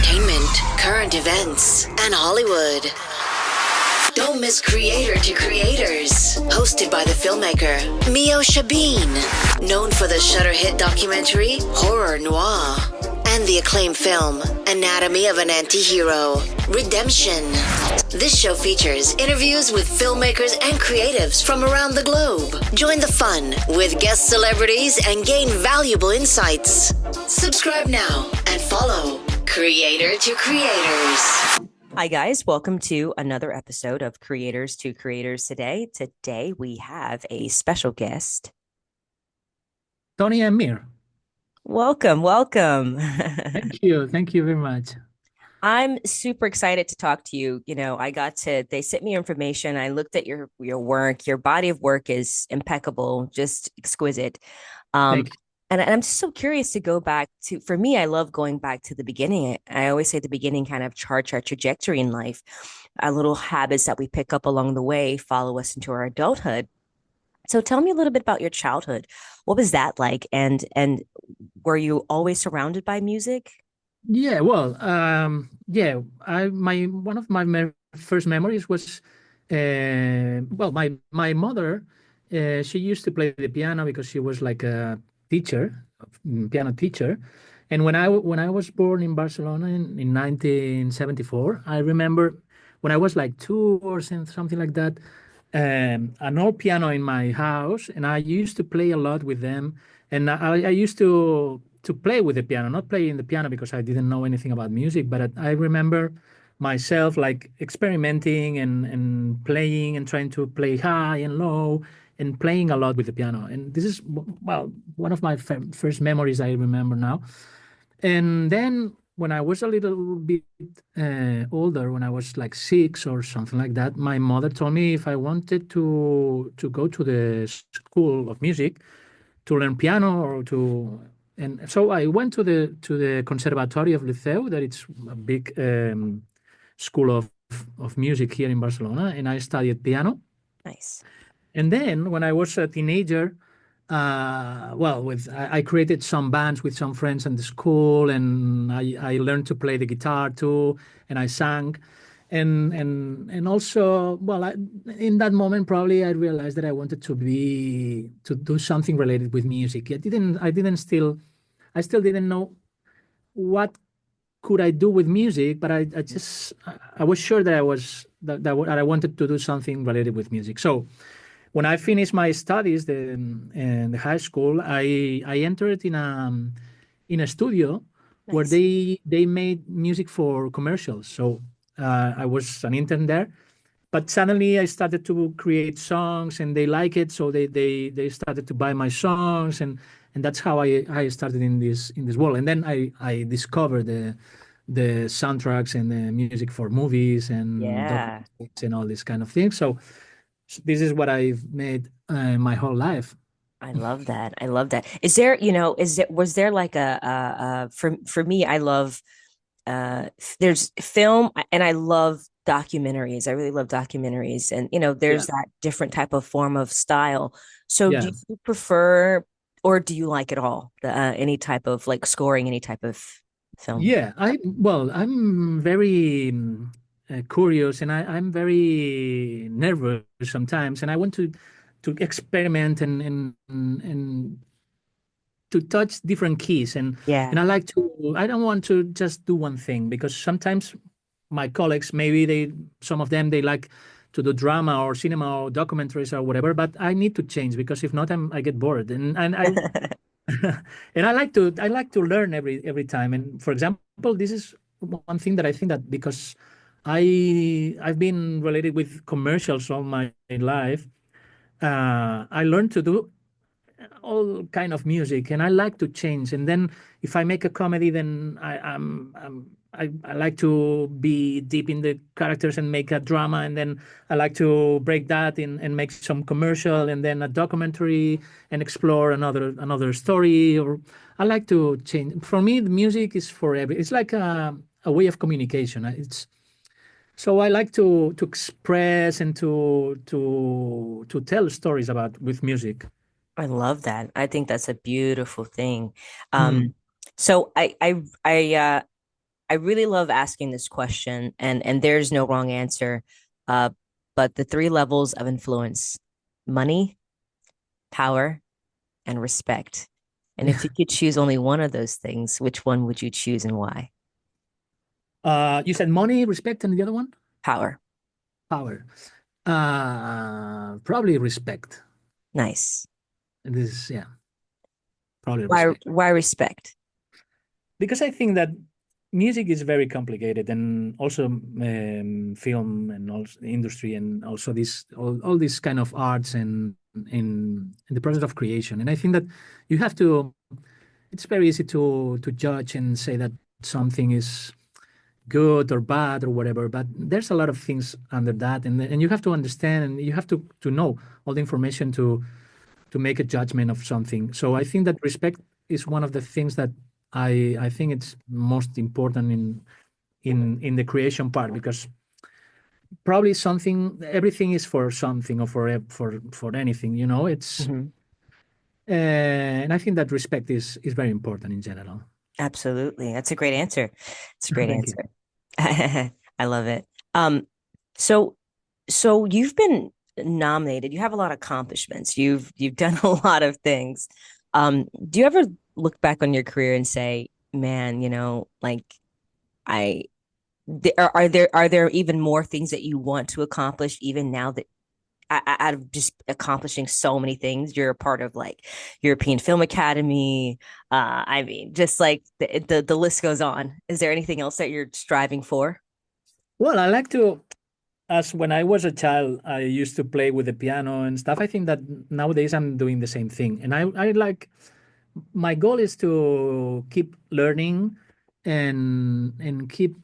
entertainment, current events, and Hollywood. Don't miss Creator to Creators, hosted by the filmmaker Meosha Bean, known for the Shudder hit documentary Horror Noir and the acclaimed film Anatomy of an Anti-Hero, Redemption. This show features interviews with filmmakers and creatives from around the globe. Join the fun with guest celebrities and gain valuable insights. Subscribe now and follow Creator to Creators. Hi, guys. Welcome to another episode of Creators to Creators today. Today, we have a special guest. Toni M. Welcome. Thank you. Thank you very much. I'm super excited to talk to you. They sent me information. I looked at your work. Your body of work is impeccable, just exquisite. Thank you. And I'm so curious to go back to, for me, I love going back to the beginning. I always say the beginning kind of charts our trajectory in life. Our little habits that we pick up along the way follow us into our adulthood. So tell me a little bit about your childhood. What was that like? And were you always surrounded by music? Yeah, well, one of my first memories was, my mother, she used to play the piano because she was like a teacher, piano teacher. And when I was born in Barcelona in 1974, I remember when I was like two or something like that, an old piano in my house, and I used to play a lot with them. And I used to play with the piano, not playing the piano because I didn't know anything about music, but I remember myself like experimenting and playing and trying to play high and low and playing a lot with the piano. And this is, well, one of my first memories I remember now. And then when I was a little bit older, when I was like 6 or something like that, my mother told me if I wanted to go to the school of music to learn piano and so I went to the Conservatory of Liceu, that it's a big school of music here in Barcelona, and I studied piano. Nice. And then when I was a teenager, I created some bands with some friends in the school, and I learned to play the guitar too, and I sang. And also, in that moment, probably I realized that I wanted to do something related with music. I still didn't know what could I do with music, but I was sure that I wanted to do something related with music. So when I finished my studies in the high school, I entered in a studio where Nice. they made music for commercials. So I was an intern there, but suddenly I started to create songs and they like it. So they started to buy my songs, and that's how I started in this world. And then I discovered the soundtracks and the music for movies and Yeah. documentaries and all this kind of things. So this is what I've made my whole life. I love that. Was there like for me, I love, there's film and I love documentaries. I really love documentaries. And, there's that different type of form of style. So do Yeah. you prefer, or do you like it all? Any type of like scoring, any type of film? Yeah, I'm very curious, and I'm very nervous sometimes, and I want to experiment and to touch different keys, Yeah. and I don't want to just do one thing, because sometimes my colleagues, some of them, they like to do drama or cinema or documentaries or whatever, but I need to change, because if not, I get bored, and I and I like to learn every time. And for example, this is one thing that I think that because I've been related with commercials all my life, I learned to do all kind of music, and I like to change. And then if I make a comedy, then I like to be deep in the characters and make a drama, and then I like to break that in and make some commercial, and then a documentary, and explore another story. Or I like to change. For me, the music is it's like a way of communication. It's so I like to express and to tell stories about with music. I love that. I think that's a beautiful thing. Mm. So I I really love asking this question, and there's no wrong answer. Uh, but the three levels of influence: money, power, and respect. And if you could choose only one of those things, which one would you choose and why? You said money, respect, and the other one? Power. Power. Probably respect. Nice. This is, yeah, probably Why respect. why respect? Because I think that music is very complicated, and also film and also industry, and also this all these kind of arts and in the process of creation. And I think that you have to. It's very easy to judge and say that something is good or bad or whatever, but there's a lot of things under that, and you have to understand, and you have to know all the information to make a judgment of something. So I think that respect is one of the things that I think it's most important in the creation part, because probably something, everything is for something, or for anything, you know. It's Mhm. and I think that respect is very important in general. Absolutely. That's a great answer. It's a great Thank you. answer. I love it. Um, so so you've been nominated. You have a lot of accomplishments. You've done a lot of things. Do you ever look back on your career and say, man, like I are there even more things that you want to accomplish even now that out of just accomplishing so many things, you're a part of like European Film Academy. I mean, just like the list goes on. Is there anything else that you're striving for? Well, I like to, as when I was a child, I used to play with the piano and stuff. I think that nowadays I'm doing the same thing, and I like, my goal is to keep learning and keep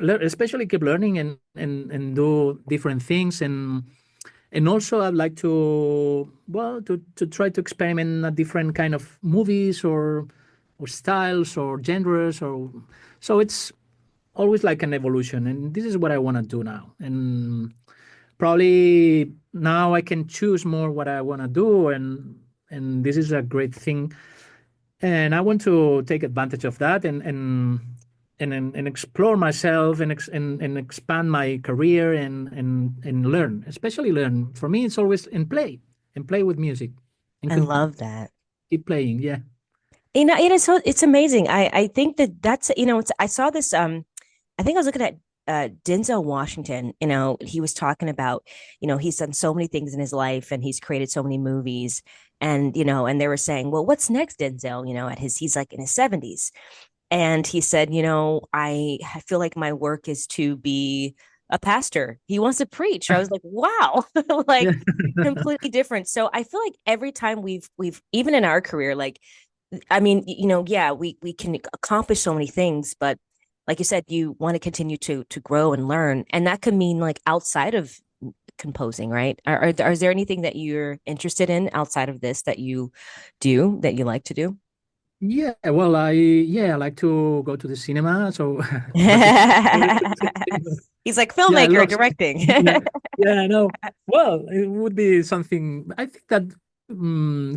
especially keep learning and do different things, and also I'd like to, well, to try to experiment a different kind of movies or styles or genres, or so it's always like an evolution, and this is what I want to do now. And probably now I can choose more what I want to do, and this is a great thing, and I want to take advantage of that, and explore myself, and expand my career, and learn, especially learn. For me, it's always and play with music, and I love that. keep playing. Yeah. So it's amazing. I think that's I saw this. I think I was looking at Denzel Washington. He was talking about, he's done so many things in his life and he's created so many movies. And they were saying, well, what's next, Denzel? He's like in his 70s. And he said, I feel like my work is to be a pastor. He wants to preach. I was like, wow, Yeah. like completely different. So I feel like every time we've even in our career, like, I mean, yeah, we can accomplish so many things, but like you said, you want to continue to grow and learn, and that could mean like outside of composing, right? Is there anything that you're interested in outside of this that you do that you like to do? Yeah, well, I like to go to the cinema. So, but He's like yeah, I filmmaker love. directing. Yeah, yeah, I know. Well, it would be something. I think that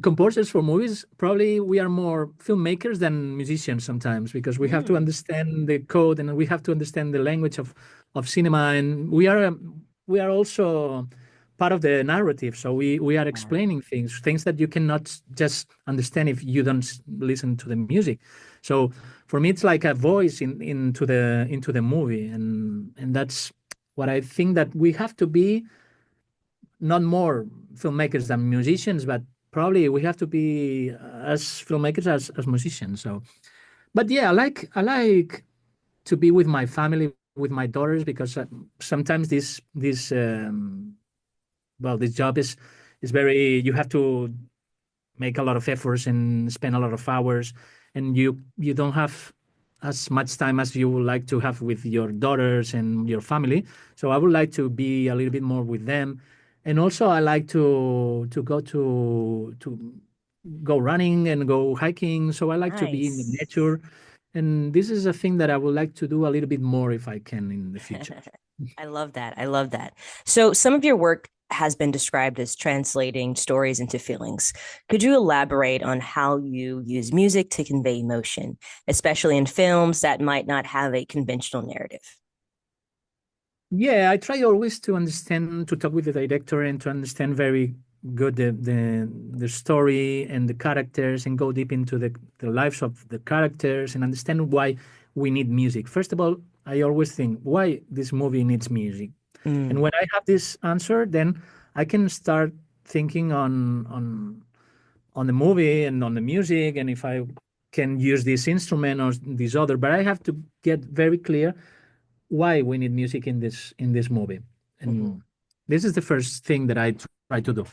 composers for movies, probably we are more filmmakers than musicians sometimes, because we have to Mm, understand the code, and we have to understand the language of cinema, and we are also part of the narrative. So we are yeah. explaining things that you cannot just understand if you don't listen to the music. So for me, it's like a voice into the movie, and that's what I think, that we have to be not more filmmakers than musicians, but probably we have to be as filmmakers as musicians. So, but yeah, I like to be with my family, with my daughters, because sometimes this job is very, you have to make a lot of efforts and spend a lot of hours, and you don't have as much time as you would like to have with your daughters and your family. So I would like to be a little bit more with them, and also I like to go running and go hiking. So I like to be in the Nice. nature, and this is a thing that I would like to do a little bit more if I can in the future. I love that. I love that. So some of your work has been described as translating stories into feelings. Could you elaborate on how you use music to convey emotion, especially in films that might not have a conventional narrative? Yeah, I try always to understand, to talk with the director and to understand very good the story and the characters and go deep into the lives of the characters and understand why we need music. First of all, I always think why this movie needs music. And Mm, when I have this answer, then I can start thinking on the movie and on the music and if I can use this instrument or this other, but I have to get very clear why we need music in this movie. mhm. And this is the first thing that I try to do.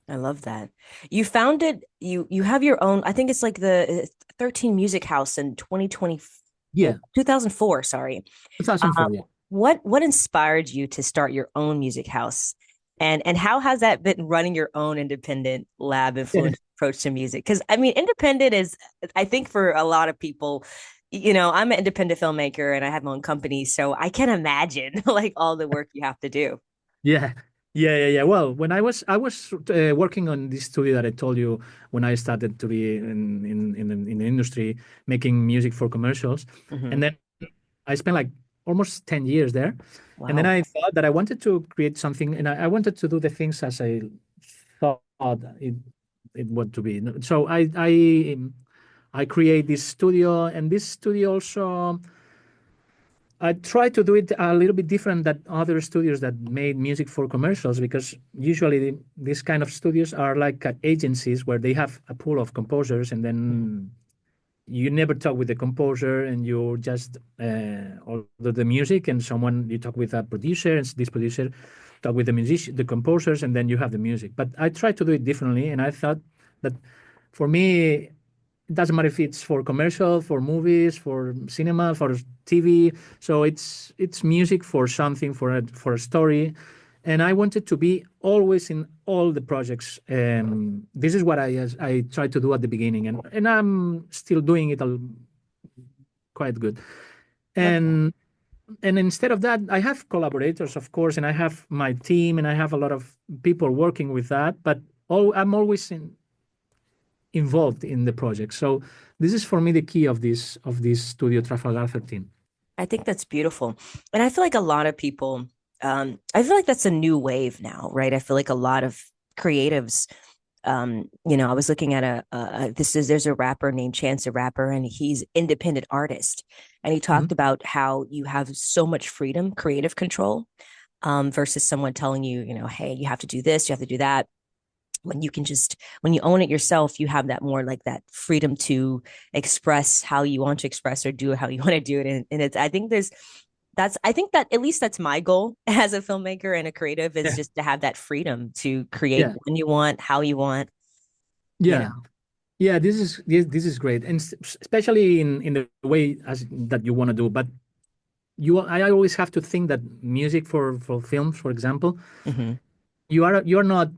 I love that. You founded you have your own, I think it's like the 13 Music House in 2024, Yeah, 2004, sorry. Um, 2004. Yeah. what inspired you to start your own music house? And how has that been running your own independent lab influence approach to music? Because I mean, independent is, I think for a lot of people, I'm an independent filmmaker and I have my own company, so I can imagine like all the work you have to do. Yeah, yeah. Well, when I was working on this studio that I told you when I started to be in the industry making music for commercials, Hmm. and then I spent like almost 10 years there, and then Wow. I thought that I wanted to create something, and I wanted to do the things as I thought it would to be. So I create this studio, and this studio also. I try to do it a little bit different than other studios that made music for commercials because usually these kind of studios are like agencies where they have a pool of composers and Mhm. then you never talk with the composer and you just order the music and someone you talk with a producer and this producer talk with the musician, the composers, and then you have the music. But I try to do it differently, and I thought that for me it doesn't matter if it's for commercial, for movies, for cinema, for TV. So it's music for something, for a story, and I wanted to be always in all the projects. This is what I tried to do at the beginning, and I'm still doing it quite good. Love that. And and instead of that, I have collaborators, of course, and I have my team, and I have a lot of people working with that. But I'm always involved in the project. So this is for me the key of this studio Trafalgar 13. I think that's beautiful. And I feel like a lot of people, I feel like that's a new wave now, right? I feel like a lot of creatives, I was looking at there's a rapper named Chance the Rapper, and he's independent artist. And he Mhm. talked about how you have so much freedom, creative control, versus someone telling you, hey, you have to do this, you have to do that. When you own it yourself, you have that more like that freedom to express how you want to express or do it how you want to do it. And it's, I think that at least that's my goal as a filmmaker and a creative is Yeah, just to have that freedom to create yeah, when you want, how you want, you yeah, know. yeah. This is great, and especially in the way as that you want to do. But I always have to think that music for films, for example, Hmm. you are not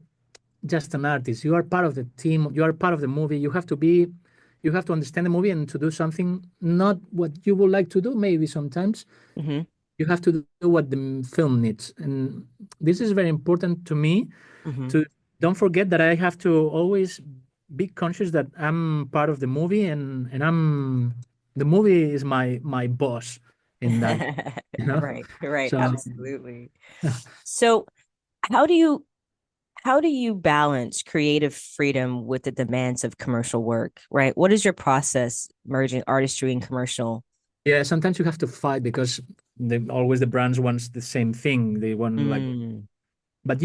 just an artist. You are part of the team. You are part of the movie. You have to understand the movie and to do something not what you would like to do. Maybe sometimes Hmm. you have to do what the film needs, and this is very important to me. Hmm. To don't forget that I have to always be conscious that I'm part of the movie, and the movie is my boss in that, you know. Right, right, So absolutely. So how do you how do you balance creative freedom with the demands of commercial work, right? What is your process merging artistry and commercial? yeah, sometimes you have to fight because always the brands wants the same thing. They want like, Mm, but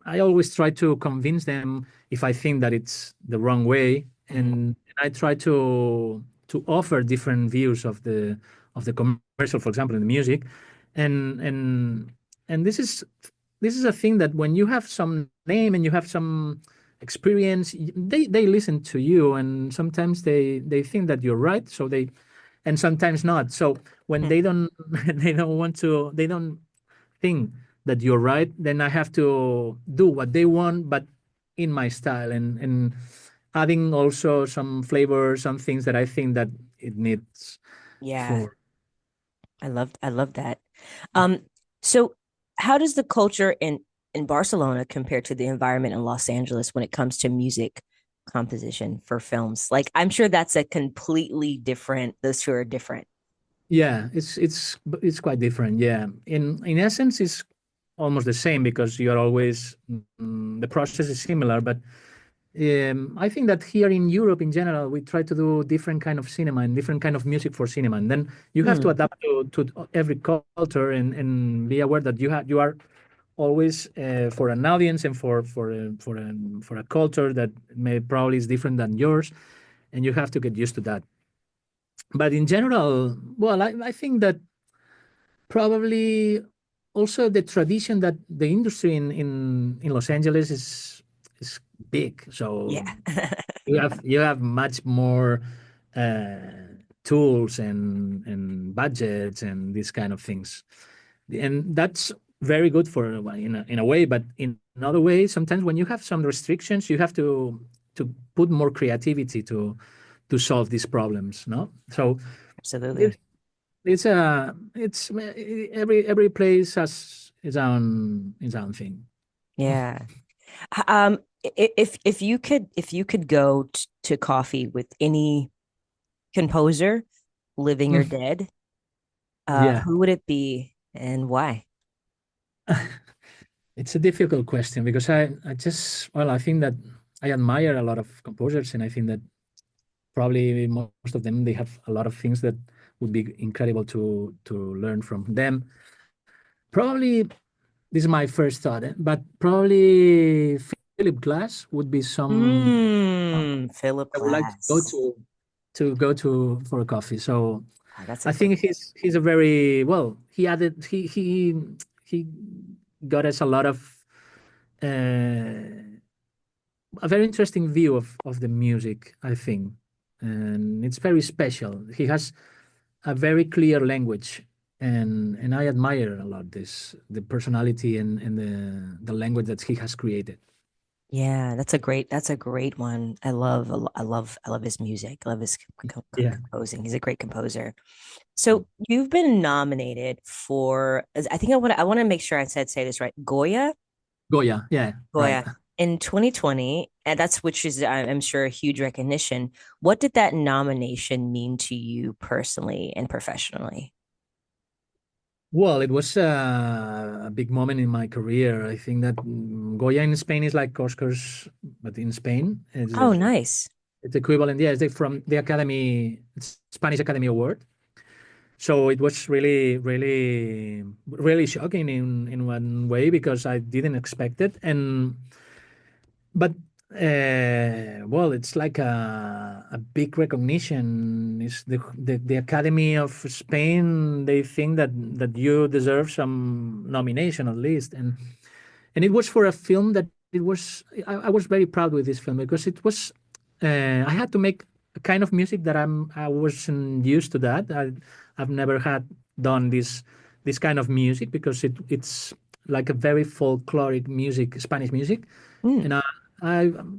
I always try to convince them if I think that it's the wrong way, mhm. and I try to offer different views of the commercial, for example, in the music, and and and this is a thing that when you have some name and you have some experience, they listen to you, and sometimes they think that you're right, so they, and sometimes not. So when they don't they don't want to, they don't think that you're right, then I have to do what they want, but in my style, and adding also some flavor, some things that I think that it needs Yeah, for. I love that. Um, so how does the culture in in Barcelona compared to the environment in Los Angeles when it comes to music composition for films? Like, I'm sure that's a completely different, those two are different. Yeah, it's quite different. Yeah, in essence, it's almost the same because you're always the process is similar. But I think that here in Europe, in general, we try to do different kind of cinema and different kind of music for cinema, and then you have to Hmm. adapt to every culture and be aware that you are always for an audience and for a culture that may probably is different than yours, and you have to get used to that. But in general, well, I think that probably also the tradition that the industry in Los Angeles is big. So Yeah. you have much more tools and budgets and these kind of things, and that's very good for well, in a way. But in another way, sometimes when you have some restrictions, you have to put more creativity to solve these problems. No, so Absolutely. it's every place has its own thing. Yeah. If you could go to coffee with any composer, living or dead, Yeah, who would it be and why? it's a difficult question because I just well I think that I admire a lot of composers and I think that probably most of them they have a lot of things that would be incredible to learn from them. Probably this is my first thought, but probably Philip Glass would be some Philip I would like to go Glass. to for a coffee. So Oh, that's a I great. think he's a very well. He got us a very interesting view of the music. I think, and it's very special. He has a very clear language, and I admire a lot the personality and the language that he has created. Yeah, that's a great one. I love his music. I love his Yeah, composing. He's a great composer. So you've been nominated for, I think I want to make sure say this right. Goya. Yeah, right. Goya in 2020, and that's which is I'm sure a huge recognition. What did that nomination mean to you personally and professionally? Well, it was a big moment in my career. I think that Goya in Spain is like Oscars, but in Spain, Oh, nice. it's equivalent. Yeah, it's from the Academy, it's Spanish Academy Award. So it was really, really, really shocking in one way because I didn't expect it, and but well, it's like a big recognition. It's the Academy of Spain. They think that you deserve some nomination at least, and it was for a film that it was. I was very proud with this film because it was. I had to make a kind of music that I wasn't used to that. I've never had done this kind of music because it's like a very folkloric music, Spanish music, Mm, and I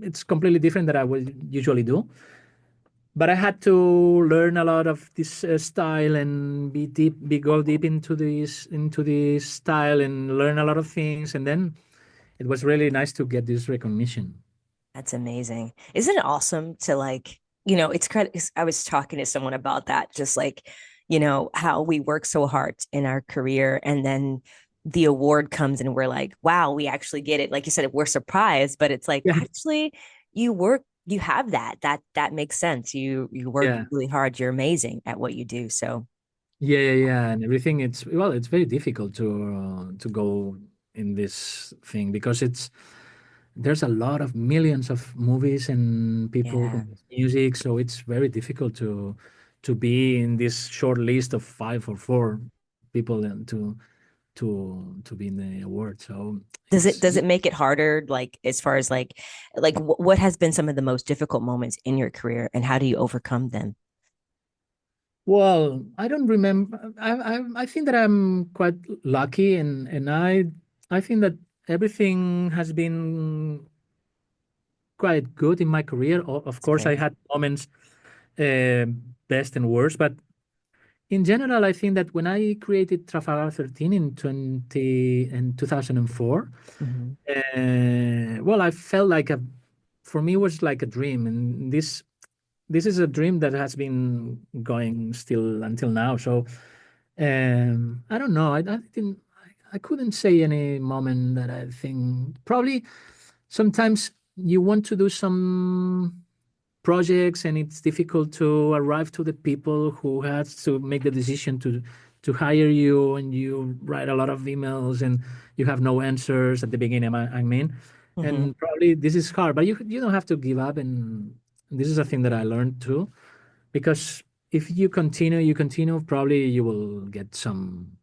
it's completely different that I would usually do. But I had to learn a lot of this style and go deep into this style and learn a lot of things, and then it was really nice to get this recognition. that's amazing. Isn't it awesome to like, it's credit. I was talking to someone about that, just like, how we work so hard in our career and then the award comes and we're like, wow, we actually get it. Like you said, we're surprised, but it's like, Yeah, actually, you have that makes sense. You work yeah, really hard. You're amazing at what you do. So yeah, and everything. It's very difficult to go in this thing because there's a lot of millions of movies and people yeah. compose music, so it's very difficult to be in this short list of 5 or 4 people and to be in the award. So it's Does it make it harder, like as far as what has been some of the most difficult moments in your career and how do you overcome them? well, I don't remember. I think that I'm quite lucky, and I think that everything has been quite good in my career. Of It's course, I great. had moments, uh, best and worst, but in general, I think that when I created Trafalgar 13 in 2004, Hmm. well, I felt like for me, it was like a dream. And this is a dream that has been going still until now. So I don't know. I didn't. I couldn't say any moment that I think probably sometimes you want to do some projects and it's difficult to arrive to the people who has to make the decision to hire you, and you write a lot of emails and you have no answers at the beginning. I mean, Hmm. and probably this is hard, but you don't have to give up. And this is a thing that I learned too, because if you continue, probably you will get some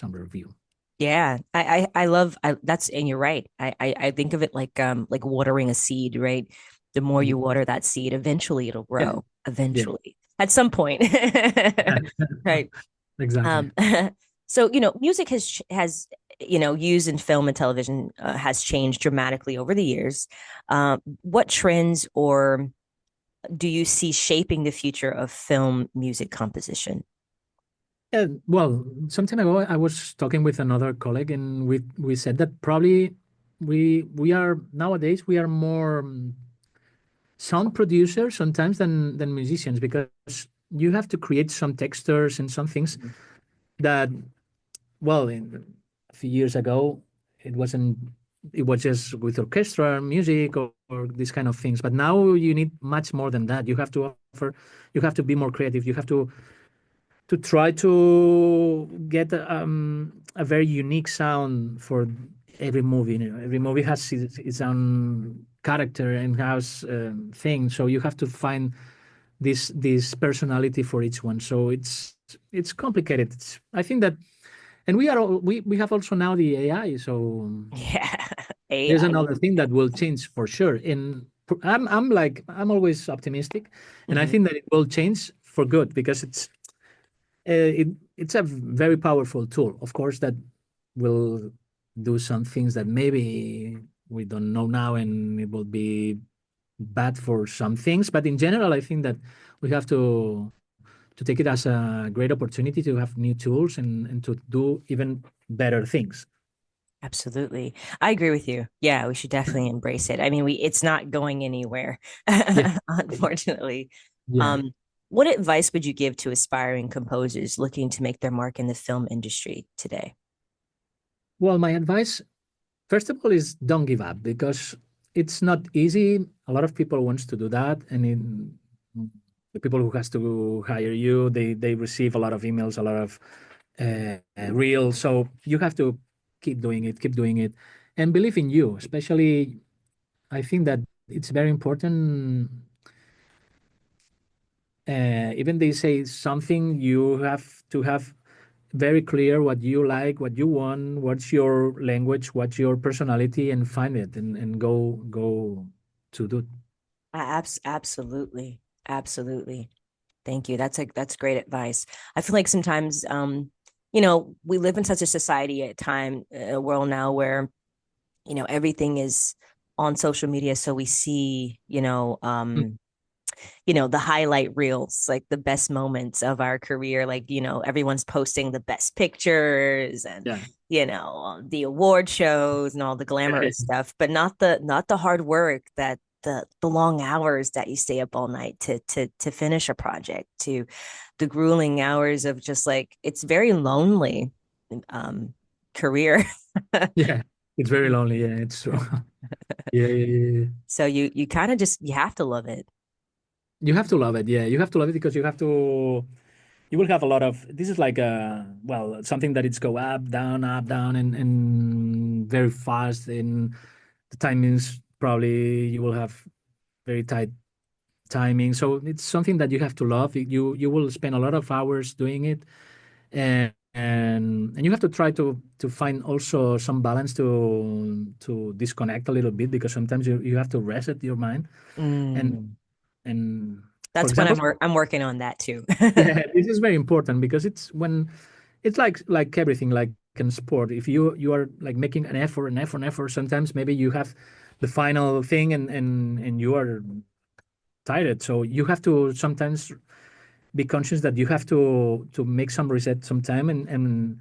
review. Yeah, I love that's, and you're right. I think of it like watering a seed, right? The more Yeah, you water that seed, eventually it'll yeah, grow. yeah. Eventually, at some point, right? Exactly. Um, so music has used in film and television has changed dramatically over the years. What trends or do you see shaping the future of film music composition? Yeah, well, some time ago, I was talking with another colleague, and we said that probably we are nowadays we are more sound producers sometimes than musicians, because you have to create some textures and some things that, well, a few years ago, it wasn't. It was just with orchestra music or these kind of things. But now you need much more than that. You have to offer. You have to be more creative. You have to try to get a very unique sound for every movie. Every movie has its own character and has things, so you have to find this personality for each one. So it's complicated. I think that, and we have also now the AI. So Yeah, there's AI. another thing that will change for sure. And I'm always optimistic, and I Mhm. think that it will change for good, because it's a very powerful tool, of course, that will do some things that maybe we don't know now, and it will be bad for some things. But in general, I think that we have to take it as a great opportunity to have new tools and to do even better things. Absolutely. I agree with you. Yeah, we should definitely embrace it. I mean, it's not going anywhere, Yeah, unfortunately. yeah. Um, what advice would you give to aspiring composers looking to make their mark in the film industry today? Well, my advice, first of all, is don't give up, because it's not easy. A lot of people wants to do that, and the people who has to hire you, they receive a lot of emails, a lot of reels. So you have to keep doing it, and believe in you. Especially, I think that it's very important. Even they say something, you have to have very clear what you like, what you want, what's your language, what's your personality, and find it and go to do. Absolutely. Absolutely. Thank you. That's great advice. I feel like sometimes, we live in such a society at time, a world now where everything is on social media, so we see Mm. the highlight reels, like the best moments of our career, like everyone's posting the best pictures and Yeah. the award shows and all the glamorous stuff, but not the hard work, that the long hours that you stay up all night to finish a project, to the grueling hours of just like, it's very lonely um career. Yeah, it's very lonely. Yeah, it's true. Yeah, yeah, yeah, yeah. So you kind of just, you have to love it. You have to love it. Yeah, you have to love it, because you will have a lot of, this is like well, something that it's go up down, and very fast, and the timings probably you will have very tight timing. So it's something that you have to love. You will spend a lot of hours doing it, and you have to try to find also some balance to disconnect a little bit, because sometimes you have to reset your mind. and Mm. and for That's when example, I'm working on that too. yeah, this is very important, because it's when it's like everything, like in sport. If you are like making an effort, sometimes maybe you have the final thing, and you are tired. So you have to sometimes be conscious that you have to make some reset sometime, and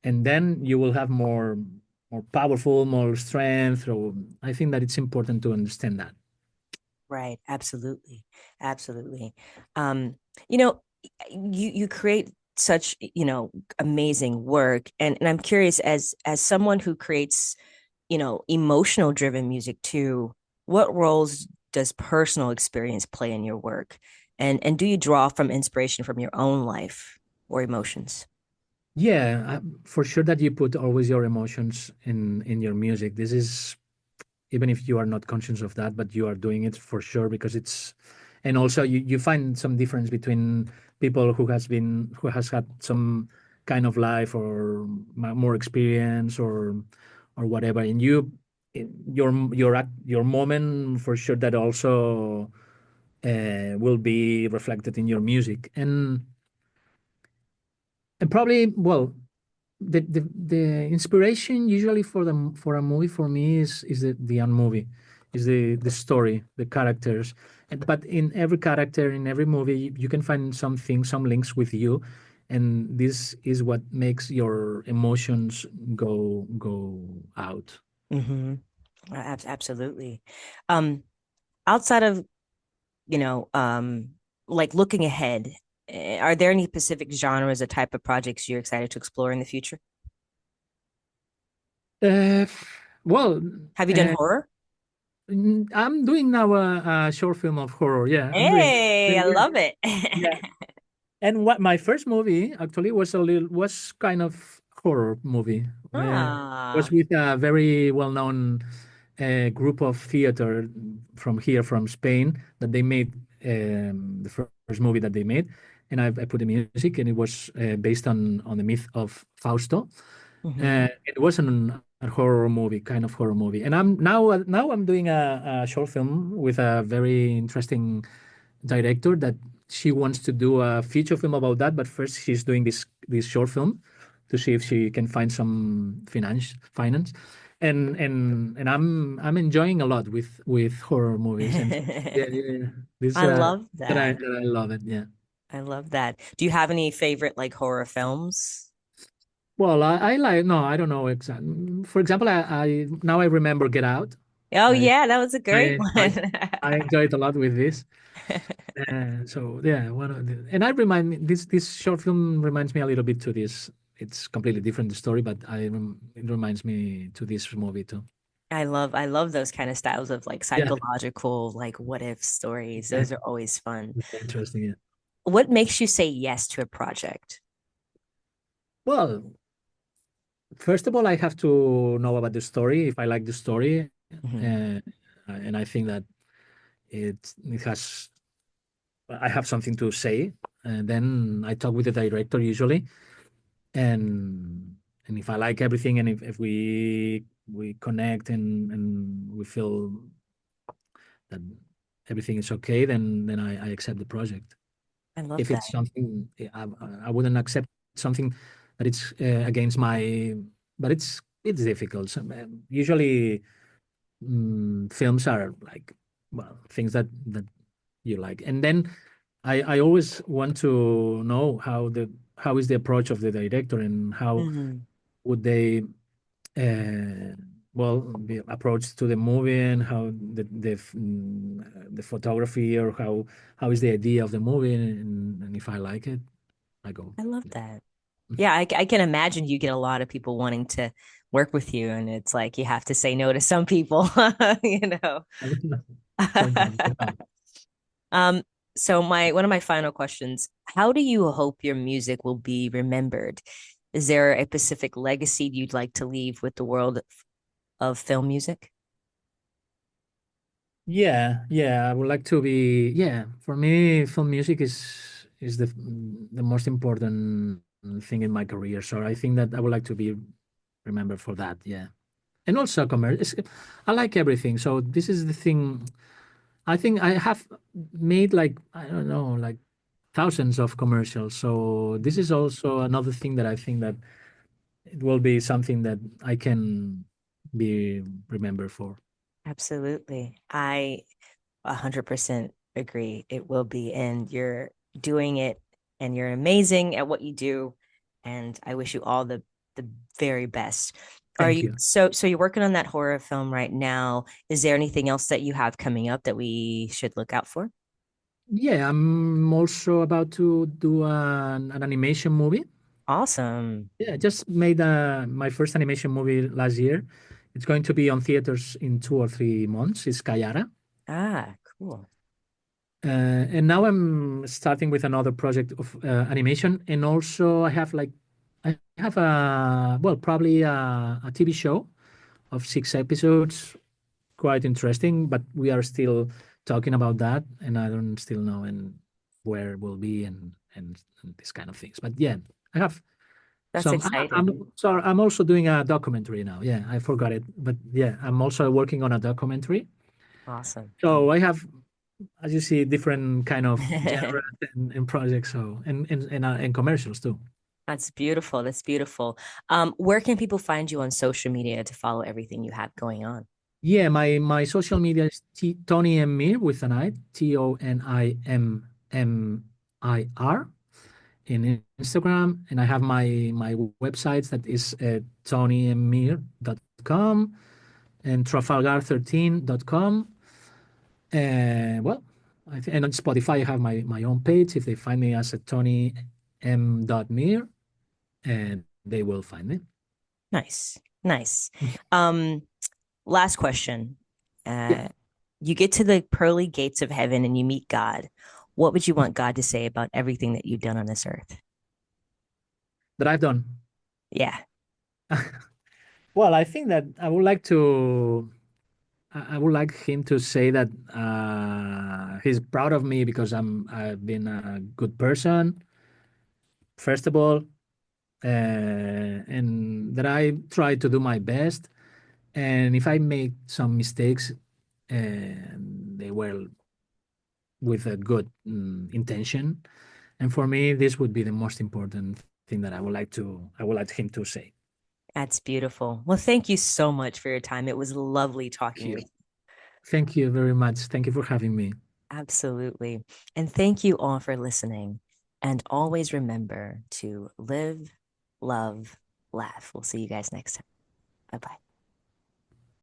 then you will have more powerful, more strength. So I think that it's important to understand that. Right. Absolutely. Absolutely. Um, you know, you create such, amazing work. And I'm curious, as someone who creates, emotional driven music too, what roles does personal experience play in your work? And do you draw from inspiration from your own life or emotions? Yeah, for sure that you put always your emotions in your music. This is even if you are not conscious of that, but you are doing it for sure because it's, and also you find some difference between people who has had some kind of life or more experience or whatever, and your moment for sure that also will be reflected in your music, and probably well the inspiration usually for a movie for me is the movie, is the story, the characters. But in every character in every movie you can find something, some links with you, and this is what makes your emotions go out. Mm-hmm. Absolutely. Um, Outside of, you know, um, like looking ahead, are there any specific genres or type of projects you're excited to explore in the future? uh, well Have you done uh, horror? I'm doing now a short film of horror. Yeah, I'm doing. Hey, I Yeah, love it. yeah. And what my first movie actually was kind of horror movie. Was Ah. with a very well-known group of theater from here from Spain that they made the first movie that they made, and I put the music, and it was based on the myth of Fausto. Hmm. It was a horror movie, kind of horror movie, and now I'm doing a short film with a very interesting director that she wants to do a feature film about that, but first she's doing this short film to see if she can find some finance, and I'm enjoying a lot with horror movies, and yeah, yeah, this I love that that. I love it. Yeah. I love that. Do you have any favorite like horror films? Well, I like, no, I don't know exactly. For example, I now I remember Get Out. Oh I yeah, that was a great I I, one. I enjoyed a lot with this. So yeah, and I remind me this short film reminds me a little bit to this. It's completely different story, but it reminds me to this movie too. I love those kind of styles of like Yeah, psychological, like what if stories. yeah, Those are always fun. interesting. Yeah. What makes you say yes to a project? Well, first of all, I have to know about the story. If I like the story, Hmm. uh, and I think that it has, I have something to say, and then I talk with the director usually, and if I like everything, and if we connect and we feel that everything is okay, then I accept the project. I love If that. it's something I wouldn't accept something that it's against my, but it's difficult. Usually films are like, well, things that you like, and then I always want to know how is the approach of the director, and how Hmm. would they uh, well the approach to the movie, and how the photography, or how is the idea of the movie, and if I like it, I go. I love that. Yeah, I can imagine you get a lot of people wanting to work with you, and it's like you have to say no to some people, you know. Sometimes. Yeah. Um, so my one of my final questions, how do you hope your music will be remembered? Is there a specific legacy you'd like to leave with the world of film music? Yeah, yeah, I would like to be. Yeah, for me, film music is the most important thing in my career. So I think that I would like to be remembered for that. Yeah, and also commercial. I like everything. So this is the thing. I think I have made like, I don't know, like thousands of commercials. So this is also another thing that I think that it will be something that I can be remembered for. Absolutely. I 100% agree. It will be. And you're doing it and you're amazing at what you do. And I wish you all the very best. Are Thank you you. so you're working on that horror film right now? Is there anything else that you have coming up that we should look out for? Yeah, I'm also about to do an animation movie. Awesome. Yeah, I just made my first animation movie last year. It's going to be on theaters in 2 or 3 months. It's Kayara. Ah, cool. And now I'm starting with another project of animation. And also I have probably a TV show of 6 episodes, quite interesting, but we are still talking about that. And I don't still know and where it will be and these kind of things. But yeah, I have That's some. exciting. I'm also doing a documentary now. Yeah, I forgot it, but yeah, I'm also working on a documentary. Awesome. So I have, as you see, different kind of genres and projects. So and commercials too. That's beautiful. That's beautiful. Where can people find you on social media to follow everything you have going on? Yeah, my social media is Toni M with an I, ToniMMir in Instagram, and I have my websites that is tonyemmir.com and trafalgar13.com. And well, and on Spotify, I have my own page. If they find me as a Tony M. Mir, and they will find me. Nice. Nice. Um, Last question. Yeah, You get to the pearly gates of heaven and you meet God. What would you want God to say about everything that you've done on this earth? that I've done. Yeah, Well, I think that I would like to. I would like him to say that he's proud of me because I've been a good person, first of all, and that I try to do my best. And if I make some mistakes, and they were with a good intention, and for me, this would be the most important thing that I would like him to say. that's beautiful. Well, thank you so much for your time. It was lovely Thank talking you. with you. Thank you very much. Thank you for having me. Absolutely. And thank you all for listening. And always remember to live, love, laugh. We'll see you guys next time. Bye bye.